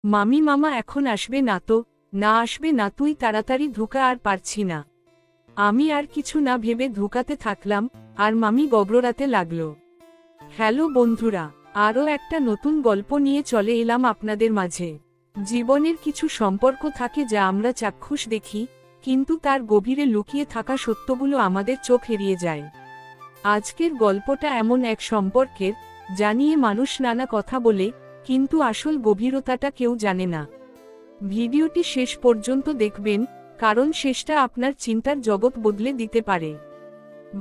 মামি মামা এখন আসবে না তো? না আসবে না, তুই তাড়াতাড়ি ঢুকা, আর পারছি না। আমি আর কিছু না ভেবে ঢুকাতে থাকলাম, আর মামি গবড়াতে লাগলো। হ্যালো বন্ধুরা, আরও একটা নতুন গল্প নিয়ে চলে এলাম আপনাদের মাঝে। জীবনের কিছু সম্পর্ক থাকে যা আমরা চাক্ষুষ দেখি, কিন্তু তার গভীরে লুকিয়ে থাকা সত্যগুলো আমাদের চোখ এড়িয়ে যায়। আজকের গল্পটা এমন এক সম্পর্কের, যা নিয়ে মানুষ নানা কথা বলে, কিন্তু আসল গভীরতাটা কেউ জানে না। ভিডিওটি শেষ পর্যন্ত দেখবেন, কারণ শেষটা আপনার চিন্তার জগৎ বদলে দিতে পারে।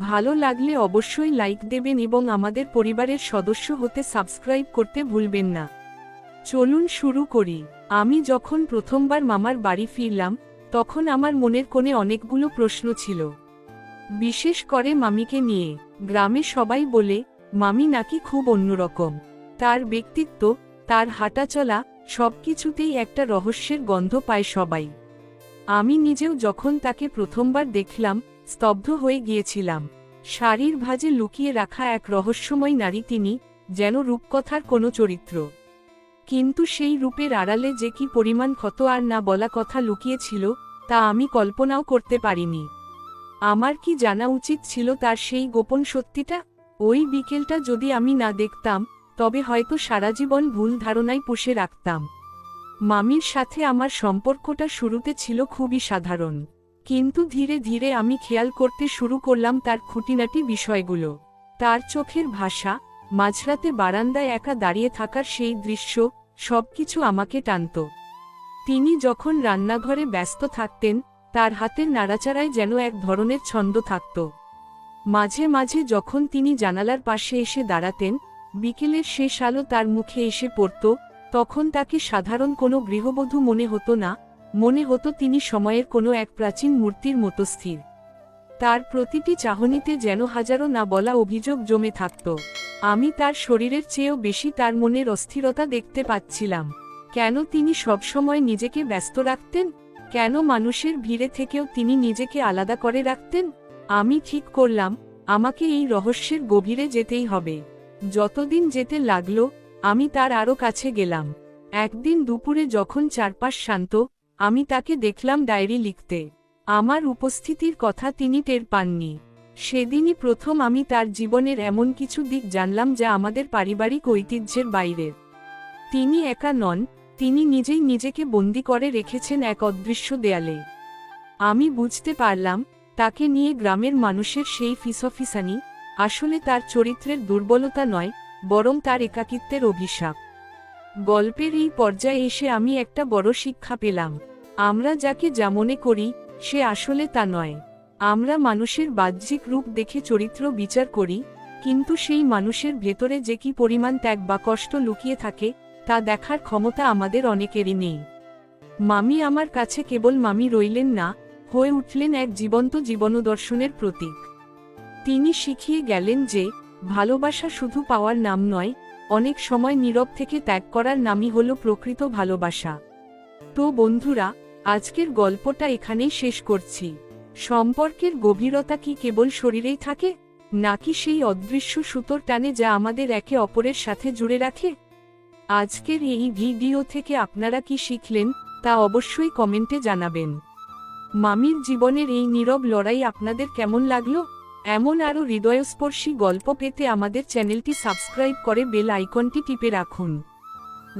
ভালো লাগলে অবশ্যই লাইক দেবেন এবং আমাদের পরিবারের সদস্য হতে সাবস্ক্রাইব করতে ভুলবেন না। চলুন শুরু করি। আমি যখন প্রথমবার মামার বাড়ি ফিরলাম, তখন আমার মনের কোণে অনেকগুলো প্রশ্ন ছিল। বিশেষ করে মামিকে নিয়ে। গ্রামে সবাই বলে, মামি নাকি খুব অন্যরকম। তার ব্যক্তিত্ব, তার হাঁটাচলা, সবকিছুতেই একটা রহস্যের গন্ধ পায় সবাই। আমি নিজেও যখন তাকে প্রথমবার দেখলাম, স্তব্ধ হয়ে গিয়েছিলাম। শাড়ির ভাঁজে লুকিয়ে রাখা এক রহস্যময় নারী তিনি, যেন রূপকথার কোনো চরিত্র। কিন্তু সেই রূপের আড়ালে যে কি পরিমাণ ক্ষত আর না বলা কথা লুকিয়েছিল, তা আমি কল্পনাও করতে পারিনি। আমার কি জানা উচিত ছিল তার সেই গোপন সত্যিটা? ওই বিকেলটা যদি আমি না দেখতাম, তবে হয়তো সারা জীবন ভুল ধারণায় পুষে রাখতাম। মামির সাথে আমার সম্পর্কটা শুরুতে ছিল খুবই সাধারণ, কিন্তু ধীরে ধীরে আমি খেয়াল করতে শুরু করলাম তার খুঁটিনাটি বিষয়গুলো। তার চোখের ভাষা, মাঝরাতে বারান্দায় একা দাঁড়িয়ে থাকার সেই দৃশ্য, সবকিছু আমাকে টানত। তিনি যখন রান্নাঘরে ব্যস্ত থাকতেন, তার হাতের নাড়াচাড়ায় যেন এক ধরনের ছন্দ থাকত। মাঝে মাঝে যখন তিনি জানালার পাশে এসে দাঁড়াতেন, বিকেলের শেষ আলো তার মুখে এসে পড়ত, তখন তাকে সাধারণ কোনো গৃহবধূ মনে হতো না, মনে হতো তিনি সময়ের কোনো এক প্রাচীন মূর্তির মতো স্থির। তার প্রতিটি চাহনিতে যেন হাজারো না বলা অভিযোগ জমে থাকত। আমি তার শরীরের চেয়েও বেশি তার মনের অস্থিরতা দেখতে পাচ্ছিলাম। কেন তিনি সবসময় নিজেকে ব্যস্ত রাখতেন? কেন মানুষের ভিড়ে থেকেও তিনি নিজেকে আলাদা করে রাখতেন? আমি ঠিক করলাম, আমাকে এই রহস্যের গভীরে যেতেই হবে। যতদিন যেতে লাগলো, আমি তার আরও কাছে গেলাম। একদিন দুপুরে যখন চারপাশ শান্ত, আমি তাকে দেখলাম ডায়েরি লিখতে। আমার উপস্থিতির কথা তিনি টের পাননি। সেদিনই প্রথম আমি তার জীবনের এমন কিছু দিক জানলাম যা আমাদের পারিবারিক ঐতিহ্যের বাইরের। তিনি একা নন, তিনি নিজেই নিজেকে বন্দি করে রেখেছেন এক অদৃশ্য দেয়ালে। আমি বুঝতে পারলাম, তাকে নিয়ে গ্রামের মানুষের সেই ফিসফিসানি আসলে তার চরিত্রের দুর্বলতা নয়, বরং তার একাকিত্বের অভিশাপ। গল্পের এই পর্যায়ে এসে আমি একটা বড় শিক্ষা পেলাম। আমরা যাকে যা মনে করি, সে আসলে তা নয়। আমরা মানুষের বাহ্যিক রূপ দেখে চরিত্র বিচার করি, কিন্তু সেই মানুষের ভেতরে যে কি পরিমাণ ত্যাগ বা কষ্ট লুকিয়ে থাকে, তা দেখার ক্ষমতা আমাদের অনেকেরই নেই। মামি আমার কাছে কেবল মামি রইলেন না, হয়ে উঠলেন এক জীবন্ত জীবনদর্শনের প্রতীক। তিনি শিখিয়ে গেলেন যে, ভালোবাসা শুধু পাওয়ার নাম নয়, অনেক সময় নীরব থেকে ত্যাগ করার নামই হলো প্রকৃত ভালোবাসা। তো বন্ধুরা, আজকের গল্পটা এখানেই শেষ করছি। সম্পর্কের গভীরতা কি কেবল শরীরেই থাকে, নাকি সেই অদৃশ্য সুতোর টানে যা আমাদের একে অপরের সাথে জুড়ে রাখে? আজকের এই ভিডিও থেকে আপনারা কি শিখলেন, তা অবশ্যই কমেন্টে জানাবেন। মামির জীবনের এই নীরব লড়াই আপনাদের কেমন লাগলো? এমন আরও হৃদয়স্পর্শী গল্প পেতে আমাদের চ্যানেলটি সাবস্ক্রাইব করে বেল আইকনটি টিপে রাখুন।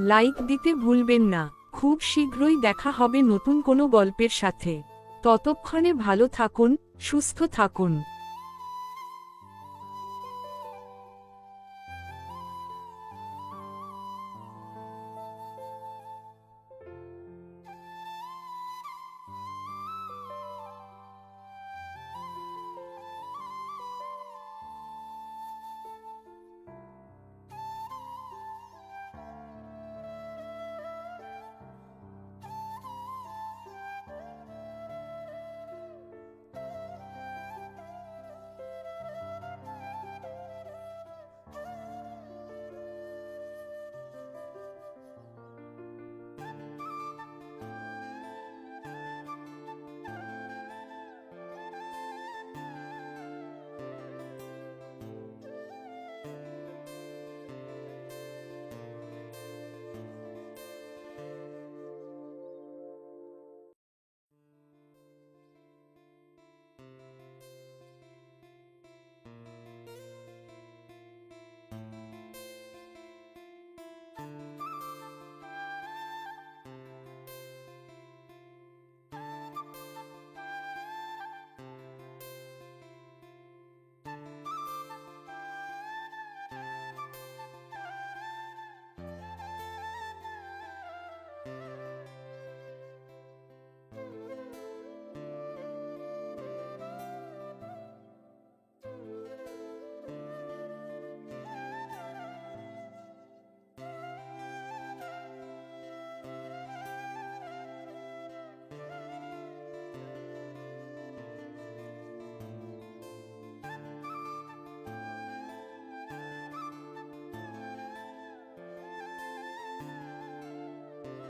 লাইক দিতে ভুলবেন না। খুব শীঘ্রই দেখা হবে নতুন কোনো গল্পের সাথে। ততক্ষণে ভালো থাকুন, সুস্থ থাকুন।